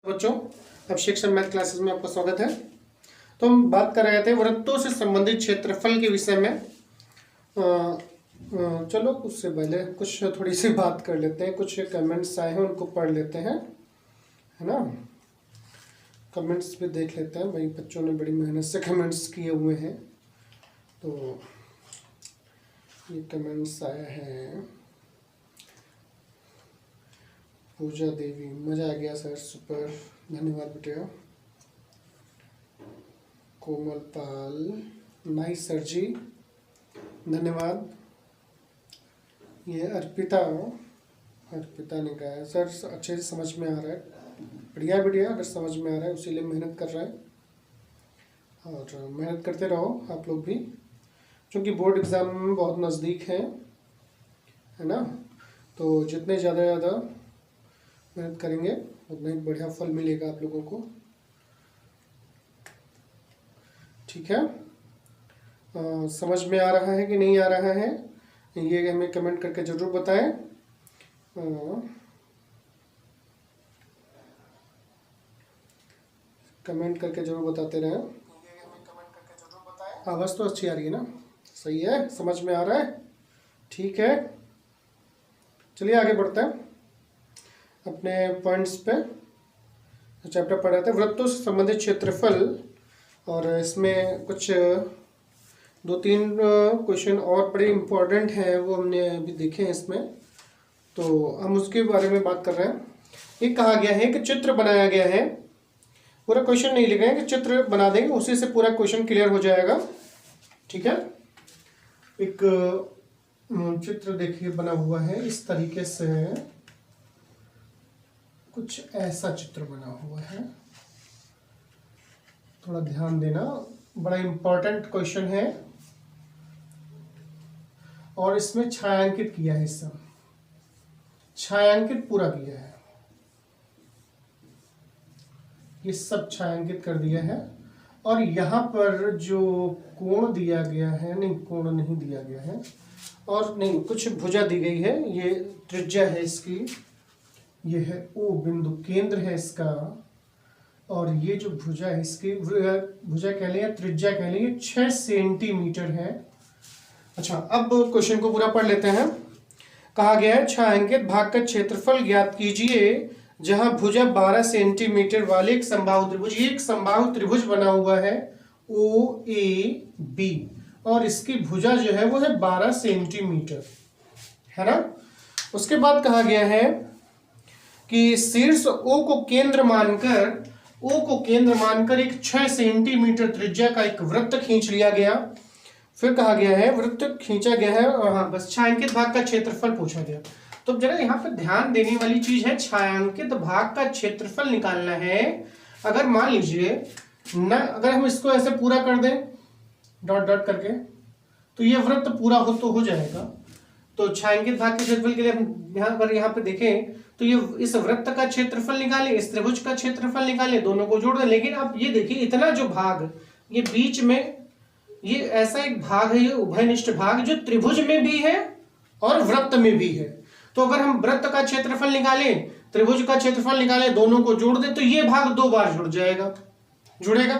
बच्चों, अब section math classes में आपका स्वागत है। तो हम बात कर रहे थे वृत्तों से संबंधित क्षेत्रफल के विषय में। चलो उससे पहले कुछ थोड़ी सी बात कर लेते हैं। कुछ कमेंट्स आए हैं उनको पढ़ लेते हैं, है ना। कमेंट्स भी देख लेते हैं भाई, बच्चों ने बड़ी मेहनत से कमेंट्स किए हुए हैं। तो ये कमेंट्स आया है, पूजा देवी, मज़ा आ गया सर, सुपर, धन्यवाद बेटा। कोमल पाल, नाइस सर जी, धन्यवाद। ये अर्पिता ने कहा है सर अच्छे से समझ में आ रहा है, बढ़िया बढ़िया, अगर समझ में आ रहा है उसीलिए मेहनत कर रहा है और मेहनत करते रहो आप लोग भी, क्योंकि बोर्ड एग्ज़ाम बहुत नज़दीक है ना। तो जितने ज़्यादा मेहनत करेंगे उतना ही बढ़िया फल मिलेगा आप लोगों को, ठीक है। समझ में आ रहा है कि नहीं आ रहा है ये हमें कमेंट करके ज़रूर बताएं। कमेंट करके ज़रूर बताते रहें। आवाज़ तो अच्छी आ रही है ना, सही है, समझ में आ रहा है, ठीक है। चलिए आगे बढ़ते हैं अपने पॉइंट्स पे। चैप्टर पढ़ रहे थे वृत्तों से संबंधित क्षेत्रफल, और इसमें कुछ 2-3 क्वेश्चन और बड़े इम्पोर्टेंट हैं, वो हमने अभी देखे हैं इसमें, तो हम उसके बारे में बात कर रहे हैं। ये कहा गया है कि चित्र बनाया गया है, पूरा क्वेश्चन नहीं लिख रहे हैं कि चित्र बना देंगे, उसी से पूरा क्वेश्चन क्लियर हो जाएगा, ठीक है। एक चित्र देखिए बना हुआ है इस तरीके से, कुछ ऐसा चित्र बना हुआ है, थोड़ा ध्यान देना, बड़ा इम्पोर्टेंट क्वेश्चन है। और इसमें छायांकित किया है, सब छायांकित पूरा किया है, ये सब छायांकित कर दिया है। और यहाँ पर जो कोण दिया गया है, नहीं कोण नहीं दिया गया है, और नहीं कुछ भुजा दी गई है, ये त्रिज्या है इसकी, ये है ओ बिंदु, केंद्र है इसका, और ये जो भुजा है इसकी, भुजा कह लें या त्रिज्या कह लें, ये 6 सेंटीमीटर है। अच्छा, अब क्वेश्चन को पूरा पढ़ लेते हैं। कहा गया है छायांकित भाग का क्षेत्रफल ज्ञात कीजिए जहां भुजा 12 सेंटीमीटर वाले एक समबाहु त्रिभुज, ये एक समबाहु त्रिभुज बना हुआ है ओ ए बी, और इसकी भुजा जो है वो है 12 सेंटीमीटर, है ना। उसके बाद कहा गया है कि शीर्ष ओ को केंद्र मानकर एक 6 सेंटीमीटर त्रिज्या का एक वृत्त खींच लिया गया। फिर कहा गया है वृत्त खींचा गया है, और हाँ बस छायांकित भाग का क्षेत्रफल पूछा गया। तो जरा यहाँ पे ध्यान देने वाली चीज है, छायांकित भाग का क्षेत्रफल निकालना है। अगर मान लीजिए न, अगर हम इसको ऐसे पूरा कर दें डॉट डॉट करके, तो ये वृत्त पूरा हो जाएगा। तो छायांकित भाग के क्षेत्रफल के लिए हम यहाँ पे देखें तो ये इस वृत्त का क्षेत्रफल निकालें, इस त्रिभुज का क्षेत्रफल निकालें, दोनों को जोड़ दें। लेकिन अब ये देखिए इतना जो भाग, ये बीच में ये ऐसा एक भाग है, ये उभयनिष्ठ भाग जो त्रिभुज में भी है और वृत्त में भी है। तो अगर हम वृत्त का क्षेत्रफल निकालें, त्रिभुज का क्षेत्रफल निकालें, दोनों को जोड़ दें, तो ये भाग 2 बार जुड़ेगा।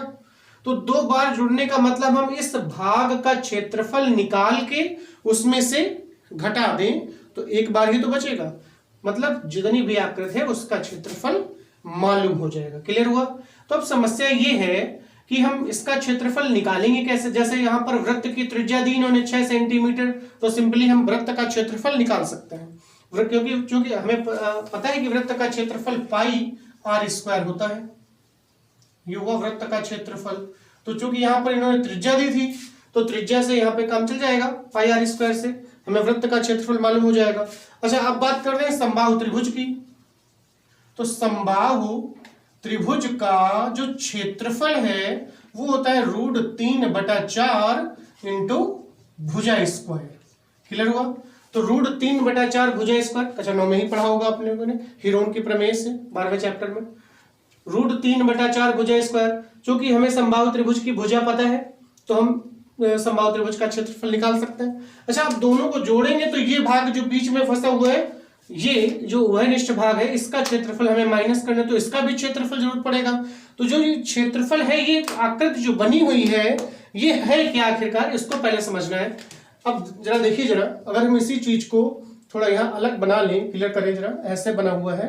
तो 2 बार जुड़ने का मतलब हम इस भाग का क्षेत्रफल निकाल के उसमें से घटा दें तो 1 बार ही तो बचेगा, मतलब जितनी भी आकृति है उसका क्षेत्रफल मालूम हो जाएगा। क्लियर हुआ। तो अब समस्या ये है कि हम इसका क्षेत्रफल निकालेंगे कैसे। जैसे यहाँ पर वृत्त की त्रिज्या दी इन्होंने 6 सेंटीमीटर, तो सिंपली हम वृत्त का क्षेत्रफल निकाल सकते हैं, क्योंकि हमें पता है कि वृत्त का क्षेत्रफल पाई आर स्क्वायर होता है, ये हुआ वृत्त का क्षेत्रफल। तो चूंकि यहाँ पर इन्होंने त्रिज्या दी थी, तो त्रिज्या से यहाँ पे काम चल जाएगा, पाई आर स्क्वायर से हमें वृत्त का क्षेत्रफल मालूम हो जाएगा। अच्छा, अब बात कर रहे हैं समबाहु त्रिभुज की। तो समबाहु त्रिभुज का जो क्षेत्रफल है वो होता है √3/4 इंटू भुजा स्क्वायर। क्लियर हुआ। तो √3/4 भुजा स्क्वायर, अच्छा 9 में ही पढ़ा होगा अपने लोगों ने, हीरोन की प्रमेय से 12वें चैप्टर में। √3/4 भुजा स्क्वायर, चूंकि हमें समबाहु त्रिभुज की भुजा पता है तो हम समबाहु त्रिभुज का क्षेत्रफल निकाल सकते हैं। अच्छा, आप दोनों को जोड़ेंगे तो ये भाग जो बीच में फंसा हुआ है ये जो उभयनिष्ठ भाग है इसका क्षेत्रफल हमें माइनस करना, तो इसका भी क्षेत्रफल जरूरत पड़ेगा। तो जो ये क्षेत्रफल है, ये आकृति जो बनी हुई है ये है क्या आखिरकार, इसको पहले समझना है। अब जरा देखिए, जरा अगर हम इसी चीज को थोड़ा यहाँ अलग बना लें, क्लियर करें जरा, ऐसे बना हुआ है,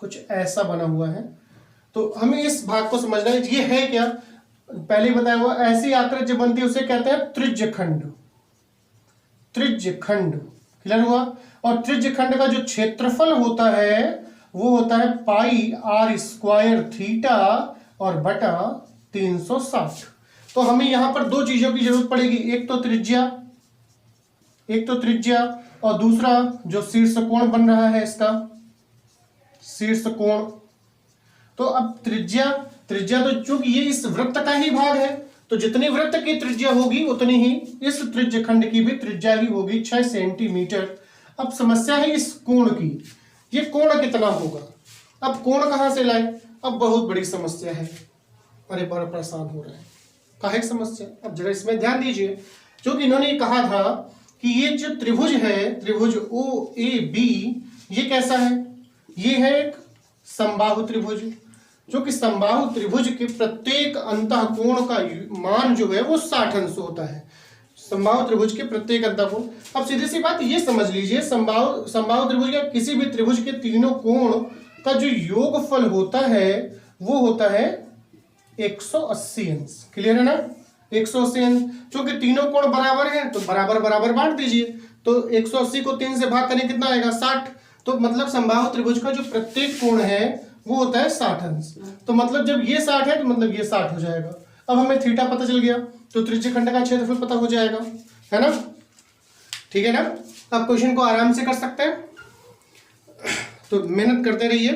कुछ ऐसा बना हुआ है, तो हमें इस भाग को समझना है ये है क्या। पहले बताया हुआ ऐसी आकृति जो बनती है उसे कहते हैं त्रिज्यखंड। त्रिज्यखंड क्लियर हुआ। और त्रिज्यखंड का जो क्षेत्रफल होता है वो होता है पाई आर स्क्वायर थीटा और बटा 360। तो हमें यहां पर दो चीजों की जरूरत पड़ेगी, एक तो त्रिज्या और दूसरा जो शीर्ष कोण बन रहा है इसका शीर्ष कोण। तो अब त्रिज्या तो चूंकि ये इस वृत्त का ही भाग है, तो जितनी वृत्त की त्रिज्या होगी उतनी ही इस त्रिज्यखंड की भी त्रिज्या ही होगी 6 सेंटीमीटर। अब समस्या है इस कोण की, ये कोण कितना होगा। अब कोण कहां से लाए, अब बहुत बड़ी समस्या है। अरे बड़ा परेशान हो रहा है, काहे समस्या। अब जरा इसमें ध्यान दीजिए, क्योंकि इन्होंने कहा था कि ये जो त्रिभुज है, त्रिभुज ओ ए बी, ये कैसा है, ये है एक समबाहु त्रिभुज, जो कि समबाहु त्रिभुज के प्रत्येक अंतः कोण का मान जो है वो 60 अंश होता है। समबाहु त्रिभुज के प्रत्येक अंतः कोण। अब सीधी सी बात ये समझ लीजिए, समबाहु त्रिभुज या किसी भी त्रिभुज के तीनों कोण का जो योगफल होता है वो होता है 180 अंश। क्लियर है ना, 180 अंश। क्योंकि तीनों कोण बराबर है तो बराबर बराबर बांट दीजिए, तो 180 को 3 से भाग करें कितना आएगा, 60। तो मतलब समबाहु त्रिभुज का जो प्रत्येक कोण है वो होता है 60 अंश। तो मतलब जब ये 60 है तो मतलब ये 60 हो जाएगा। अब हमें थीटा पता चल गया तो त्रिज्यखंड का क्षेत्रफल पता हो जाएगा, है ना। ठीक है ना। अब क्वेश्चन को आराम से कर सकते हैं, तो मेहनत करते रहिए।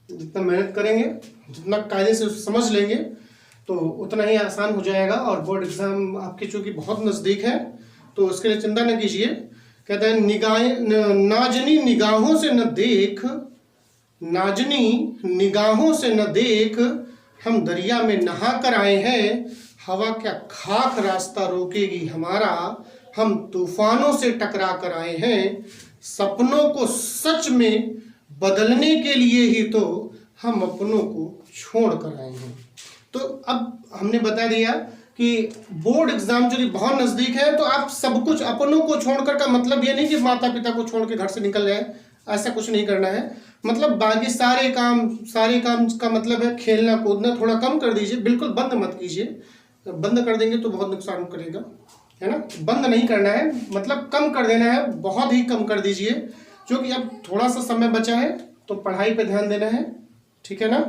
जितना मेहनत करेंगे, जितना कायदे से समझ लेंगे तो उतना ही आसान हो जाएगा। और बोर्ड एग्जाम आपके चूंकि बहुत नजदीक है तो उसके लिए चिंता न कीजिए। कहते हैं नाजनी निगाहों से न देख, नाजनी निगाहों से न देख, हम दरिया में नहा कर आए हैं, हवा क्या खाक रास्ता रोकेगी हमारा, हम तूफानों से टकरा कर आए हैं, सपनों को सच में बदलने के लिए ही तो हम अपनों को छोड़ कर आए हैं। तो अब हमने बता दिया कि बोर्ड एग्जाम जो बहुत नजदीक है, तो आप सब कुछ अपनों को छोड़कर का मतलब ये नहीं कि माता पिता को छोड़ के घर से निकल जाए, ऐसा कुछ नहीं करना है। मतलब बाकी सारे काम का मतलब है खेलना कूदना थोड़ा कम कर दीजिए, बिल्कुल बंद मत कीजिए। बंद कर देंगे तो बहुत नुकसान करेगा, है ना। बंद नहीं करना है, मतलब कम कर देना है, बहुत ही कम कर दीजिए, क्योंकि अब थोड़ा सा समय बचा है तो पढ़ाई पे ध्यान देना है, ठीक है ना।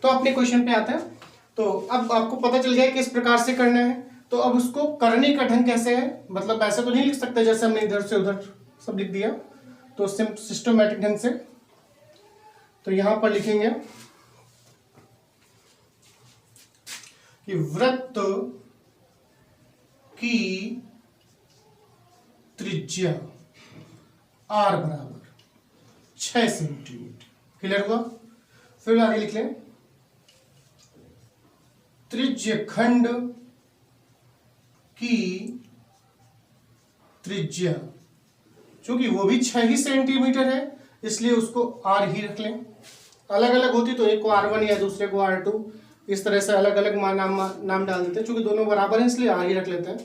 तो अपने क्वेश्चन पे आते हैं। तो अब आपको पता चल गया किस प्रकार से करना है। तो अब उसको करने का ढंग कैसे है, मतलब ऐसे तो नहीं लिख सकते जैसे हमने इधर से उधर सब लिख दिया, तो सिस्टमैटिक ढंग से। तो यहां पर लिखेंगे कि वृत्त की त्रिज्या r बराबर 6 सेंटीमीटर। क्लियर हुआ। फिर आगे लिख लें त्रिज्यखंड की त्रिज्या, क्योंकि वो भी 6 ही सेंटीमीटर है इसलिए उसको r ही रख लें। अलग अलग होती तो एक को r1 या दूसरे को r2, इस तरह से अलग अलग नाम डाल देते हैं। चूंकि दोनों बराबर हैं इसलिए r ही रख लेते हैं।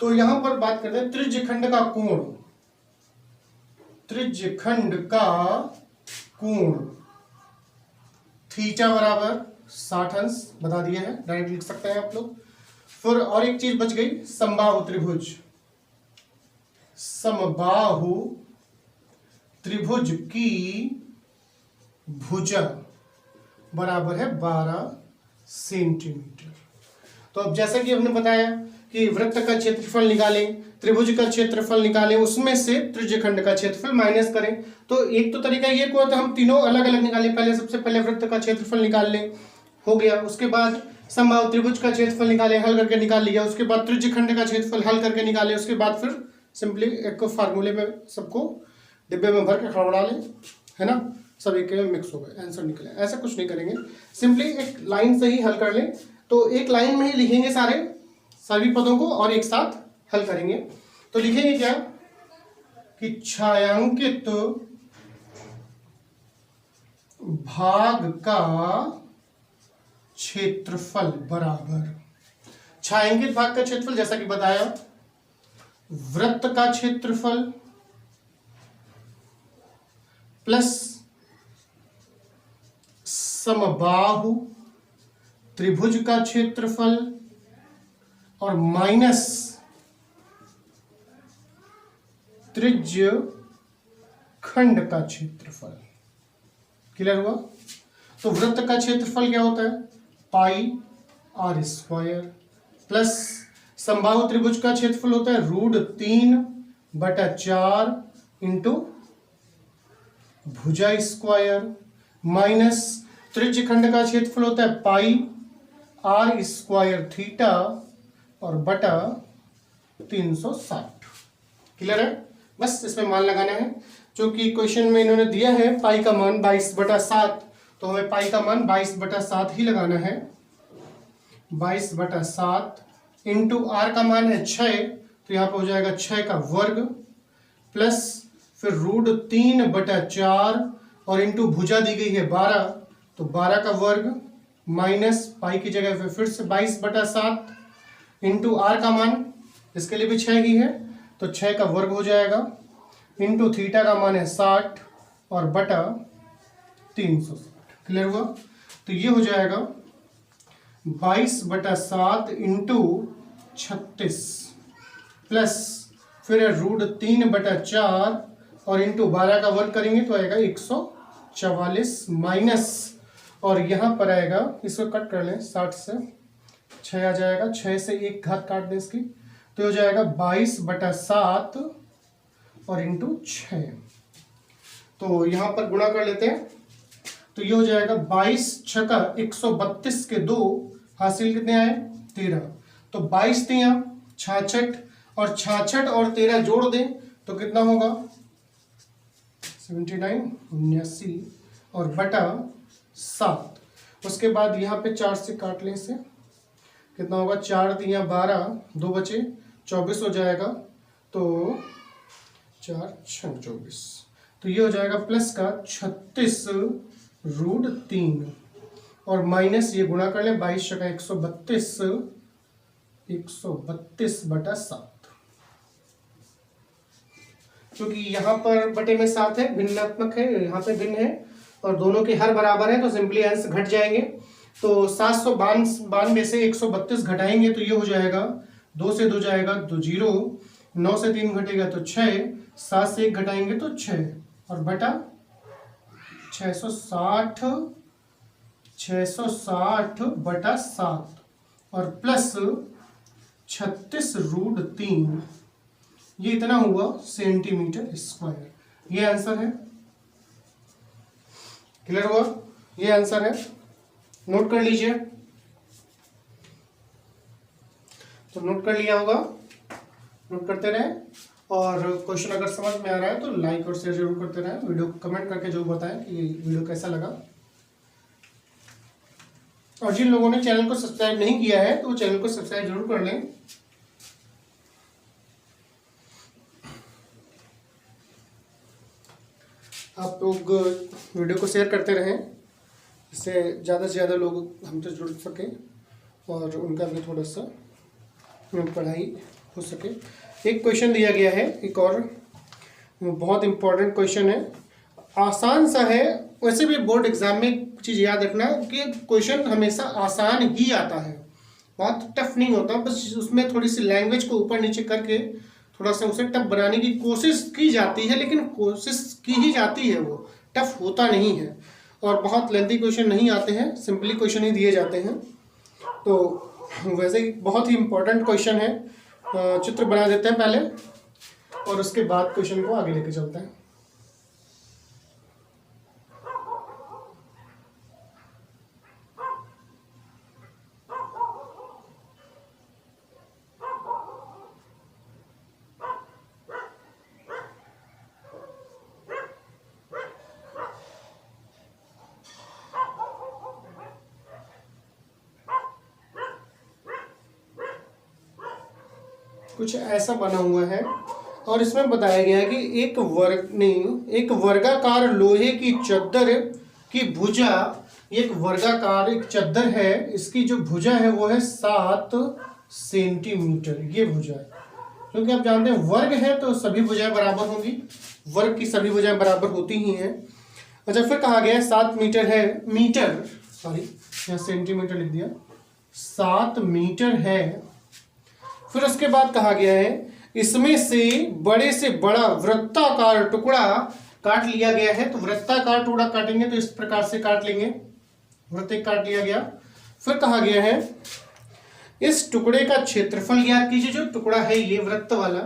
तो यहां पर बात करते हैं त्रिज्यखंड का कोण। त्रिज्यखंड का कोण थीटा बराबर 60 अंश बता दिया है, डायरेक्ट लिख सकते हैं आप लोग। फिर और एक चीज बच गई, समबाहु त्रिभुज। समबाहु त्रिभुज की भुजा बराबर है 12 सेंटीमीटर। तो अब जैसा कि हमने बताया कि वृत्त का क्षेत्रफल निकालें, त्रिभुज का क्षेत्रफल निकालें, उसमें से त्रिज्यखंड का क्षेत्रफल माइनस करें। तो एक तो तरीका ये को तो हम तीनों अलग अलग निकालें। पहले सबसे पहले वृत्त का क्षेत्रफल निकाल लें, हो गया। उसके बाद समबाहु त्रिभुज का क्षेत्रफल निकालें, हल करके निकाल लिया। उसके बाद त्रिज्यखंड का क्षेत्रफल हल करके निकालें। उसके बाद फिर सिंपली एक फार्मूले में सबको डिब्बे में भर के खड़बड़ा लें, है ना। सब एक मिक्स हो गए, आंसर निकले। ऐसा कुछ नहीं करेंगे, सिंपली एक लाइन से ही हल कर लें। तो एक लाइन में ही लिखेंगे सभी पदों को और एक साथ हल करेंगे। तो लिखेंगे क्या कि छायांकित भाग का क्षेत्रफल बराबर, छायांकित भाग का क्षेत्रफल जैसा कि बताया वृत्त का क्षेत्रफल प्लस समबाहु त्रिभुज का क्षेत्रफल और माइनस त्रिज्य खंड का क्षेत्रफल। क्लियर हुआ? तो वृत्त का क्षेत्रफल क्या होता है? पाई आर स्क्वायर प्लस समबाहु त्रिभुज का क्षेत्रफल होता है √3/4 इंटू भुजा स्क्वायर माइनस त्रिज्य खंड का क्षेत्रफल होता है पाई आर स्क्वायर थीटा और बटा 360। क्लियर है? बस इसमें मान लगाना है। क्योंकि क्वेश्चन में इन्होंने दिया है पाई का मान 22/7, तो हमें पाई का मान 22/7 ही लगाना है। 22/7 इंटू आर का मान है 6, तो यहाँ पर हो जाएगा 6 का वर्ग प्लस फिर √3/4 और इंटू भुजा दी गई है 12, तो 12 का वर्ग माइनस पाई की जगह पे फिर से 22/7 इंटू आर का मान इसके लिए भी 6 ही है, तो 6 का वर्ग हो जाएगा इंटू थीटा का मान है 60 और बटा 360। क्लियर हुआ? तो ये हो जाएगा 22/7 इंटू 36 प्लस फिर √3/4 और इंटू 12 का वर्ग करेंगे तो आएगा 144 माइनस और यहाँ पर आएगा, इसको कट कर लें 60 से 6 आ जाएगा, 6 से 1 घात काट दें इसकी, तो हो जाएगा 22/7 और इंटू 6। तो यहाँ पर गुणा कर लेते हैं, तो ये हो जाएगा 22×6 132 के 2 हासिल कितने आए? 13। तो 22 3 66 और 66 और 13 जोड़ दें तो कितना होगा? 79 79 और बटा 7। उसके बाद यहाँ पे 4 से काट लें इसे, कितना होगा? 4 3 12, 2 बचे 24 हो जाएगा, तो 4 6 24, तो ये हो जाएगा प्लस का 36√3 और माइनस ये गुणा कर लें 22×6 132 132/7, क्योंकि यहाँ पर बटे में 7 है, भिन्नात्मक है, यहाँ पे भिन्न है और दोनों के हर बराबर है, तो सिंपली अंश घट जाएंगे। तो 792 से 132 घटाएंगे तो ये हो जाएगा 2 से 2 जाएगा तो 0, 9 से 3 घटेगा तो 6, 7 से 1 घटाएंगे तो 6 और बटा 660/7 और प्लस 36√3, ये इतना हुआ सेंटीमीटर स्क्वायर। ये आंसर है। क्लियर हुआ? ये आंसर है, नोट कर लीजिए। तो नोट कर लिया होगा, नोट करते रहें और क्वेश्चन अगर समझ में आ रहा है तो लाइक और शेयर जरूर करते रहें। वीडियो कमेंट करके जरूर बताएं कि ये वीडियो कैसा लगा। और जिन लोगों ने चैनल को सब्सक्राइब नहीं किया है तो वो चैनल को सब्सक्राइब जरूर कर लें। आप लोग वीडियो को शेयर करते रहें, इससे ज़्यादा से ज़्यादा लोग हमसे जुड़ सकें और उनका भी थोड़ा सा पढ़ाई हो सके। एक क्वेश्चन दिया गया है, एक और बहुत इम्पोर्टेंट क्वेश्चन है, आसान सा है। वैसे भी बोर्ड एग्जाम में चीज़ याद रखना कि क्वेश्चन हमेशा आसान ही आता है, बहुत टफ नहीं होता। बस उसमें थोड़ी सी लैंग्वेज को ऊपर नीचे करके थोड़ा सा उसे टफ बनाने की कोशिश की जाती है, लेकिन कोशिश की ही जाती है, वो टफ होता नहीं है। और बहुत लेंथी क्वेश्चन नहीं आते हैं, सिंपली क्वेश्चन ही दिए जाते हैं। तो वैसे ही बहुत ही इम्पोर्टेंट क्वेश्चन है। चित्र बना देते हैं पहले और उसके बाद क्वेश्चन को आगे लेके चलते हैं। कुछ ऐसा बना हुआ है, और इसमें बताया गया है कि एक वर्गाकार लोहे की चद्दर की भुजा, एक वर्गाकार एक चद्दर है, इसकी जो भुजा है वो है 7 सेंटीमीटर, ये भुजा है। क्योंकि आप जानते हैं वर्ग है तो सभी भुजाएं बराबर होंगी, वर्ग की सभी भुजाएं बराबर होती ही हैं। अच्छा, फिर कहा गया है 7 मीटर है, मीटर सॉरी यहाँ सेंटीमीटर लिख दिया, 7 मीटर है। फिर उसके बाद कहा गया है इसमें से बड़े से बड़ा वृत्ताकार टुकड़ा काट लिया गया है। तो वृत्ताकार टुकड़ा काटेंगे तो इस प्रकार से काट लेंगे, वृत्त एक काट लिया गया। फिर कहा गया है इस टुकड़े का क्षेत्रफल ज्ञात कीजिए। जो टुकड़ा है ये वृत्त वाला,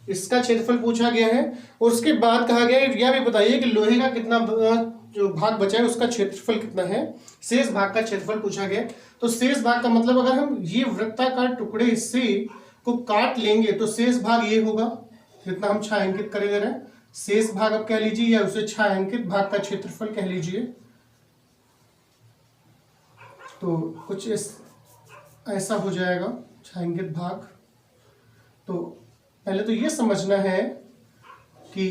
इसका क्षेत्रफल पूछा गया है। और उसके बाद कहा गया है यह भी बताइए कि लोहे का कितना जो भाग बचा है उसका क्षेत्रफल कितना है, शेष भाग का क्षेत्रफल पूछा गया। तो शेष भाग का मतलब अगर हम ये वृत्ताकार टुकड़े से को काट लेंगे तो शेष भाग ये होगा जितना हम छायांकित करे दे रहे हैं, शेष भाग अब कह लीजिए या उसे छायांकित भाग का क्षेत्रफल कह लीजिए। तो कुछ ऐसा हो जाएगा छायांकित भाग। तो पहले तो ये समझना है कि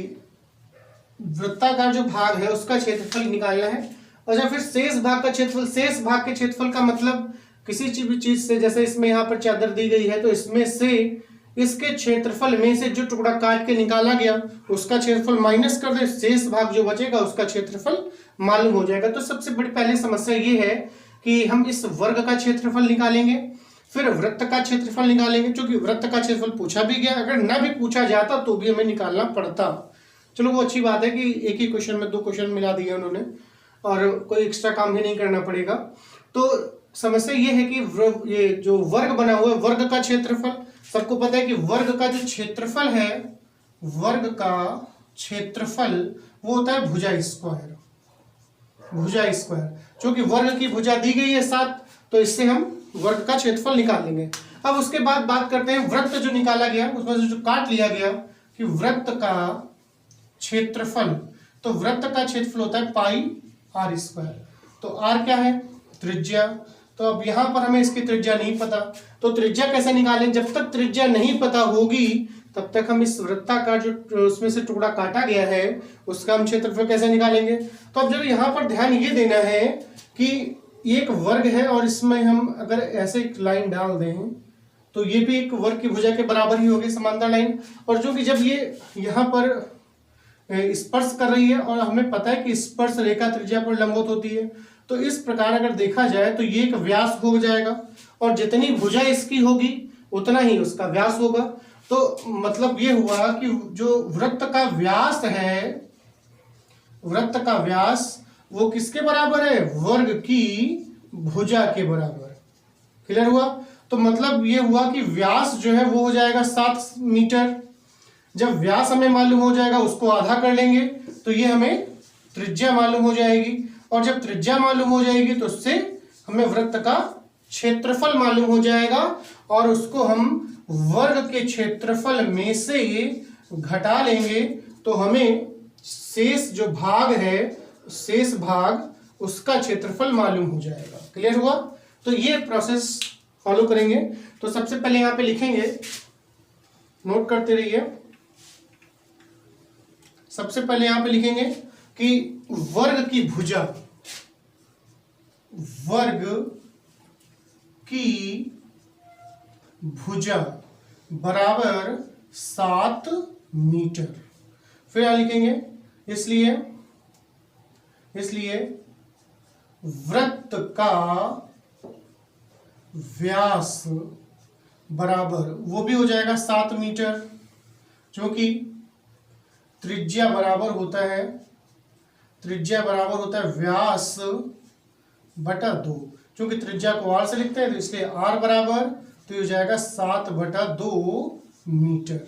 वृत्ताकार जो भाग है उसका क्षेत्रफल निकालना है। अच्छा, फिर शेष भाग का क्षेत्रफल, शेष भाग के क्षेत्रफल का मतलब किसी चीज से, जैसे इसमें यहाँ पर चादर दी गई है तो इसमें से इसके क्षेत्रफल में से जो टुकड़ा काट के निकाला गया उसका क्षेत्रफल माइनस कर दे, शेष भाग जो बचेगा उसका क्षेत्रफल मालूम हो जाएगा। तो सबसे बड़ी पहले समस्या ये है कि हम इस वर्ग का क्षेत्रफल निकालेंगे, फिर वृत्त का क्षेत्रफल निकालेंगे। क्योंकि वृत्त का क्षेत्रफल पूछा भी गया, अगर ना भी पूछा जाता तो भी हमें निकालना पड़ता। चलो वो अच्छी बात है कि एक ही क्वेश्चन में 2 क्वेश्चन मिला दिए उन्होंने और कोई एक्स्ट्रा काम भी नहीं करना पड़ेगा। तो समस्या ये है कि ये जो वर्ग बना हुआ है, वर्ग का क्षेत्रफल, सबको पता है कि वर्ग का जो क्षेत्रफल है, वर्ग का क्षेत्रफल वो होता है भुजा स्क्वायर, भुजा स्क्वायर। क्योंकि वर्ग की भुजा दी गई है 7, तो इससे हम वर्ग का क्षेत्रफल निकाल लेंगे। अब उसके बाद बात करते हैं वृत्त जो निकाला गया उसमें से जो काट लिया गया कि वृत्त का क्षेत्रफल। तो वृत्त का क्षेत्रफल होता है पाई आर स्क्वायर। तो आर क्या है, त्रिज्या। तो अब यहां पर हमें इसकी त्रिज्या नहीं पता, तो त्रिज्या कैसे निकालें? जब तक त्रिज्या नहीं पता होगी तब तक हम इस वृत्ताकार जो उसमें से टुकड़ा काटा गया है उसका हम क्षेत्रफल कैसे निकालेंगे? तो अब जब यहाँ पर ध्यान ये देना है कि एक वर्ग है और इसमें हम अगर ऐसे एक लाइन डाल दें तो ये भी एक वर्ग की भुजा के बराबर ही होगी, समांतर लाइन। और जो कि जब ये यहाँ पर स्पर्श कर रही है और हमें पता है कि स्पर्श रेखा त्रिज्या पर लंबवत होती है, तो इस प्रकार अगर देखा जाए तो ये एक व्यास हो जाएगा और जितनी भुजा इसकी होगी उतना ही उसका व्यास होगा। तो मतलब ये हुआ कि जो वृत्त का व्यास है, वृत्त का व्यास वो किसके बराबर है? वर्ग की भुजा के बराबर। क्लियर हुआ? तो मतलब ये हुआ कि व्यास जो है वो हो जाएगा 7 मीटर। जब व्यास हमें मालूम हो जाएगा उसको आधा कर लेंगे तो ये हमें त्रिज्या मालूम हो जाएगी, और जब त्रिज्या मालूम हो जाएगी तो उससे हमें वृत्त का क्षेत्रफल मालूम हो जाएगा और उसको हम वर्ग के क्षेत्रफल में से घटा लेंगे तो हमें शेष जो भाग है, शेष भाग उसका क्षेत्रफल मालूम हो जाएगा। क्लियर हुआ? तो ये प्रोसेस फॉलो करेंगे। तो सबसे पहले यहां पे लिखेंगे, नोट करते रहिए। सबसे पहले यहां पे लिखेंगे कि वर्ग की भुजा, वर्ग की भुजा बराबर 7 मीटर। फिर यहां लिखेंगे इसलिए वृत्त का व्यास बराबर वो भी हो जाएगा 7 मीटर, क्योंकि त्रिज्या बराबर होता है व्यास बटा 2। क्योंकि त्रिज्या को आर से लिखते हैं तो इसलिए आर बराबर तो ये हो जाएगा 7/2 मीटर।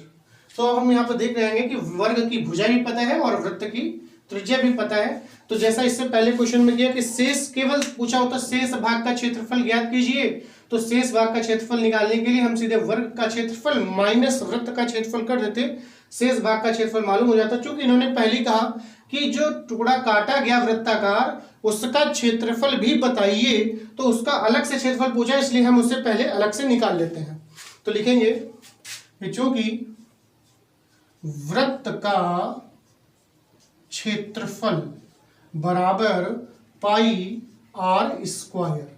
तो अब हम यहाँ पर देख रहे हैं कि वर्ग की भुजा भी पता है और वृत्त की त्रिज्या भी पता है। तो जैसा इससे पहले क्वेश्चन में किया कि शेष केवल पूछा होता शेष भाग का क्षेत्रफल ज्ञात कीजिए, तो शेष भाग का क्षेत्रफल निकालने के लिए हम सीधे वर्ग का क्षेत्रफल माइनस वृत्त का क्षेत्रफल कर देते, शेष भाग का क्षेत्रफल मालूम हो जाता। क्योंकि इन्होंने पहले कहा कि जो टुकड़ा काटा गया वृत्ताकार उसका क्षेत्रफल भी बताइए, तो उसका अलग से क्षेत्रफल पूछा, इसलिए हम उससे पहले अलग से निकाल लेते हैं। तो लिखेंगे चूंकि वृत्त का क्षेत्रफल बराबर पाई आर स्क्वायर।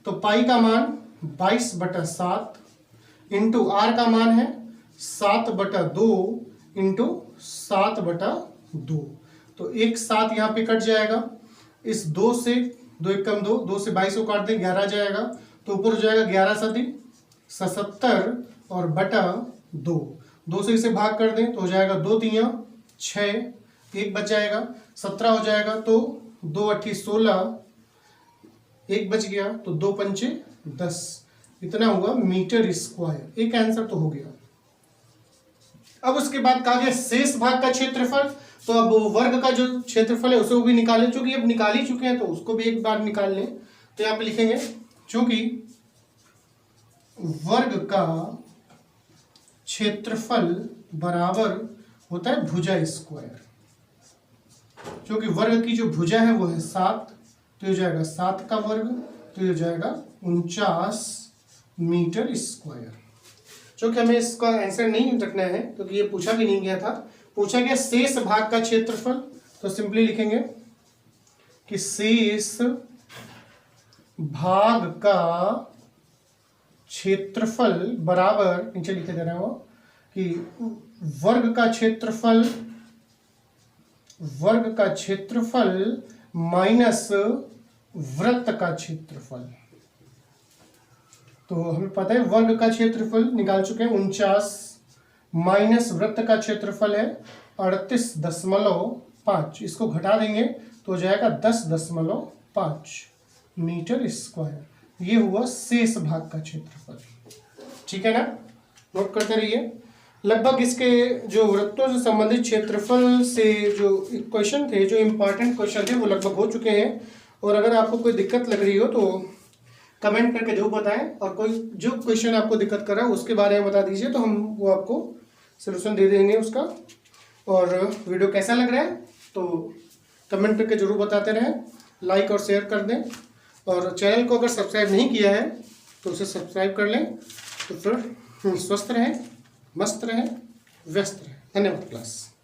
तो पाई का मान 22/7 इंटू आर का मान है 7/2 इंटू 7/2। तो एक 7 यहाँ पे कट जाएगा, इस 2 से 2 एकम 2, 2 से 22 को काट दें 11 जाएगा, तो ऊपर हो जाएगा 11 सदी 77 और बटा 2। 2 से इसे भाग कर दें तो हो जाएगा 2 तियां 6, 1 बच जाएगा 17 हो जाएगा, तो 2 8 16, 1 बच गया तो 2 पंचे 10, इतना हुआ मीटर स्क्वायर। एक आंसर तो हो गया। अब उसके बाद कहा गया शेष भाग का क्षेत्रफल। तो अब वर्ग का जो क्षेत्रफल है उसे भी निकालें, चूंकि अब निकाल ही चुके हैं तो उसको भी एक बार निकाल लें। तो यहाँ पे लिखेंगे चूंकि वर्ग का क्षेत्रफल बराबर होता है भुजा स्क्वायर। क्योंकि वर्ग की जो भुजा है वो है 7, तो हो जाएगा 7 का वर्ग, तो हो जाएगा 49 मीटर स्क्वायर। क्योंकि हमें इसका आंसर नहीं रखना है क्योंकि ये पूछा भी नहीं गया था। पूछा गया शेष भाग का क्षेत्रफल, तो सिंपली लिखेंगे कि शेष भाग का क्षेत्रफल बराबर, नीचे लिखे दे रहा हूं कि वर्ग का क्षेत्रफल माइनस वृत्त का क्षेत्रफल। तो हमें पता है वर्ग का क्षेत्रफल निकाल चुके हैं 49 माइनस वृत्त का क्षेत्रफल है 38.5। इसको घटा देंगे तो हो जाएगा 10.5 मीटर स्क्वायर। ये हुआ शेष भाग का क्षेत्रफल। ठीक है ना, नोट करते रहिए। लगभग इसके जो वृत्तों से संबंधित क्षेत्रफल से जो क्वेश्चन थे, जो इम्पोर्टेंट क्वेश्चन थे, वो लगभग हो चुके हैं। और अगर आपको कोई दिक्कत लग रही हो तो कमेंट करके जरूर बताएं, और कोई जो क्वेश्चन आपको दिक्कत कर रहा है उसके बारे में बता दीजिए, तो हम वो आपको सलूशन दे देंगे उसका। और वीडियो कैसा लग रहा है तो कमेंट करके जरूर बताते रहें, लाइक और शेयर कर दें, और चैनल को अगर सब्सक्राइब नहीं किया है तो उसे सब्सक्राइब कर लें। तो फिर स्वस्थ रहें, मस्त रहें, व्यस्त रहें। धन्यवाद क्लास।